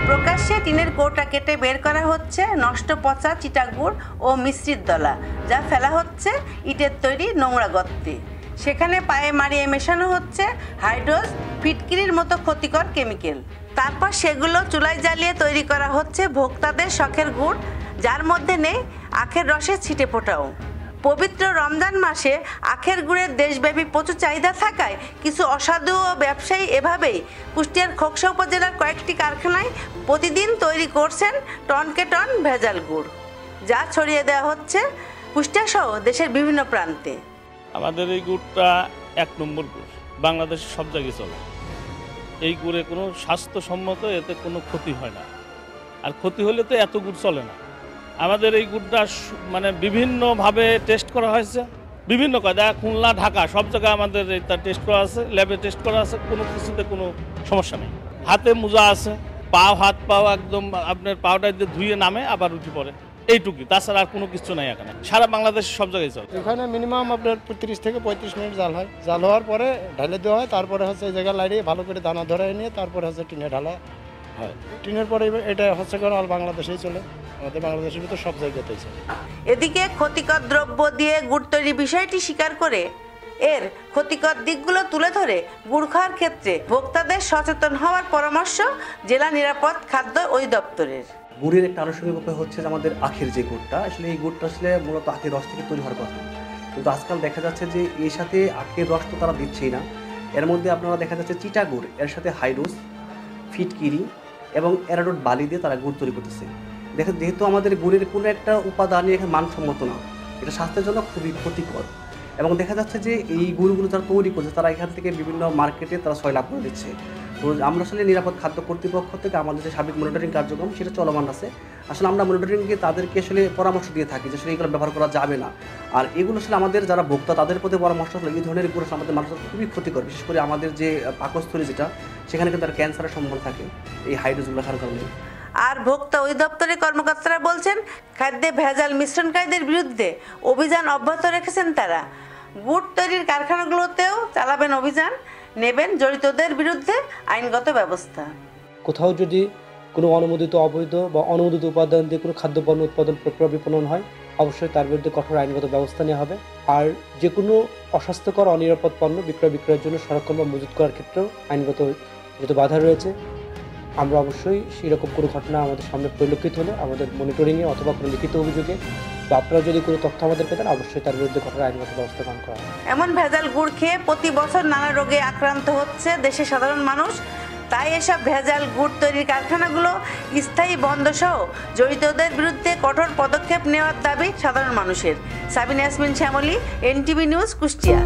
প্রকাশ্যে টিনের কৌটা কেটে বের করা হচ্ছে নষ্ট পচা চিটাগুড় ও মিশ্রিত দলা, যা ফেলা হচ্ছে ইটের তৈরি নোংরা গর্তে। সেখানে পায়ে মারিয়ে মেশানো হচ্ছে হাইড্রোজ, ফিটকিরির মতো ক্ষতিকর কেমিক্যাল। তারপর সেগুলো চুলায় জ্বালিয়ে তৈরি করা হচ্ছে ভোক্তাদের শখের গুড়, যার মধ্যে নেই আখের রসের ছিটে ফোটাও। পবিত্র রমজান মাসে আখের গুড়ের দেশব্যাপী প্রচুর চাহিদা থাকায় কিছু অসাধু ও ব্যবসায়ী এভাবেই কুষ্টিয়ার খোকসা উপজেলার কয়েকটি কারখানায় প্রতিদিন তৈরি করছেন টনকে টন ভেজাল গুড়, যা ছড়িয়ে দেওয়া হচ্ছে কুষ্টিয়া সহ দেশের বিভিন্ন প্রান্তে। আমাদের এই গুড়টা 1 নম্বর গুড়, বাংলাদেশের সব জায়গায় চলে। এই গুড়ে কোনো স্বাস্থ্যসম্মত এতে কোনো ক্ষতি হয় না, আর ক্ষতি হলে তো এত গুড় চলে না। আমাদের এই গুড়টা মানে বিভিন্নভাবে টেস্ট করা হয়েছে, বিভিন্ন কাজে খুলনা, ঢাকা সব জায়গায় আমাদের এটা টেস্ট করা আছে, ল্যাবে টেস্ট করা আছে, কোনো কিছুতে কোনো সমস্যা নেই। হাতে মোজা আছে, হাত পাও একদম আপনার পাওটা দিয়ে ধুয়ে নামে আবার উঠে পড়ে, এইটুকুই, তাছাড়া আর কোনো কিছু নাই। এখানে সারা বাংলাদেশ সব জায়গায় চলে। এখানে মিনিমাম আপনার 30 থেকে 35 মিনিট জাল হয়। জাল হওয়ার পরে ঢালে দেওয়া হয়, তারপরে হচ্ছে এই জায়গায় লাড়িয়ে ভালো করে দানা ধরে নিয়ে তারপরে হচ্ছে টিনে ঢালা হয়। টিনের পরে এটা হচ্ছে কারণ অল বাংলাদেশেই চলে, আমাদের বাংলাদেশের ভিতরে সব জায়গাতেই চলে। এদিকে ক্ষতিকর দ্রব্য দিয়ে গুড় তৈরি বিষয়টি স্বীকার করে এর ক্ষতিকর দিকগুলো তুলে ধরে গুড় খাওয়ার ক্ষেত্রে ভোক্তাদের সচেতন হওয়ার পরামর্শ জেলা নিরাপদ খাদ্য অধিদপ্তরের। গুড়ের একটা আনুষঙ্গিক উপায় হচ্ছে যে আমাদের আখের যে গুড়টা, আসলে এই গুড়টা আসলে মূলত আখের রস থেকে তৈরি হওয়ার কথা, কিন্তু আজকাল দেখা যাচ্ছে যে এর সাথে আখের রস তো তারা দিচ্ছেই না, এর মধ্যে আপনারা দেখা যাচ্ছে চিটা গুড়, এর সাথে হাইড্রোজ, ফিটকিরি এবং অ্যারারুট বালি দিয়ে তারা গুড় তৈরি করতেছে। দেখেন, যেহেতু আমাদের গুড়ের কোনো একটা উপাদানই এখানে মানসম্মত না, এটা স্বাস্থ্যের জন্য খুবই ক্ষতিকর। এবং দেখা যাচ্ছে যে এই গুড়গুলো যারা তৈরি করছে তারা এখান থেকে বিভিন্ন মার্কেটে তারা ছয় লাভ করে দিচ্ছে। তো আমরা আসলে নিরাপদ খাদ্য কর্তৃপক্ষ থেকে আমাদের যে সার্বিক মনিটরিং কার্যক্রম সেটা চলমান আছে। আসলে আমরা মনিটরিংকে তাদেরকে আসলে পরামর্শ দিয়ে থাকি যে আসলে এগুলো ব্যবহার করা যাবে না। আর এগুলো আসলে আমাদের যারা ভোক্তা তাদের প্রতি পরামর্শ হলো এই ধরনের গুড় আমাদের মানুষের খুবই ক্ষতিকর, বিশেষ করে আমাদের যে পাকস্থলী যেটা, সেখানে কিন্তু তার ক্যান্সারের সম্ভাবনা থাকে এই হাইড্রোজগুলো খাওয়ার কারণে। আর ভোক্তা অধিদপ্তরের কর্মকর্তারা বলছেন, খাদ্যে ভেজাল মিশ্রণকারীদের বিরুদ্ধে অভিযান অব্যাহত রেখেছেন তারা। গুড় তৈরির কারখানাগুলোতেও চালাবেন অভিযান, নেবেন জড়িতদের বিরুদ্ধে আইনগত ব্যবস্থা। কোথাও যদি কোনো অনুমোদিত, অবৈধ বা অনুমোদিত উপাদান দিয়ে কোনো খাদ্যপণ্য উৎপাদন, প্রক্রিয়া, বিপণন হয়, অবশ্যই তার বিরুদ্ধে কঠোর আইনগত ব্যবস্থা নেওয়া হবে। আর যে কোনো অস্বাস্থ্যকর, অনিরাপদ পণ্য বিক্রয়ের জন্য সংরক্ষণ বা মজুত করার ক্ষেত্রেও আইনগত যত বাধা রয়েছে, আমরা অবশ্যই সেরকম কোনো ঘটনা আমাদের সামনে পরিলক্ষিত হলে আমাদের মনিটরিংয়ে অথবা কোনো লিখিত অভিযোগে বা আপনারা যদি কোনো তথ্য আমাদের পেতেন, অবশ্যই তার বিরুদ্ধে কঠোর আইনগত ব্যবস্থা গ্রহণ করা হয়। এমন ভেজাল গুড় খেয়ে প্রতি বছর নানা রোগে আক্রান্ত হচ্ছে দেশের সাধারণ মানুষ। তাই এসব ভেজাল গুড় তৈরির কারখানাগুলো স্থায়ী বন্ধ সহ জড়িতদের বিরুদ্ধে কঠোর পদক্ষেপ নেওয়ার দাবি সাধারণ মানুষের। Sabina Yasmin Shyamoli, NTV news, Kushtia.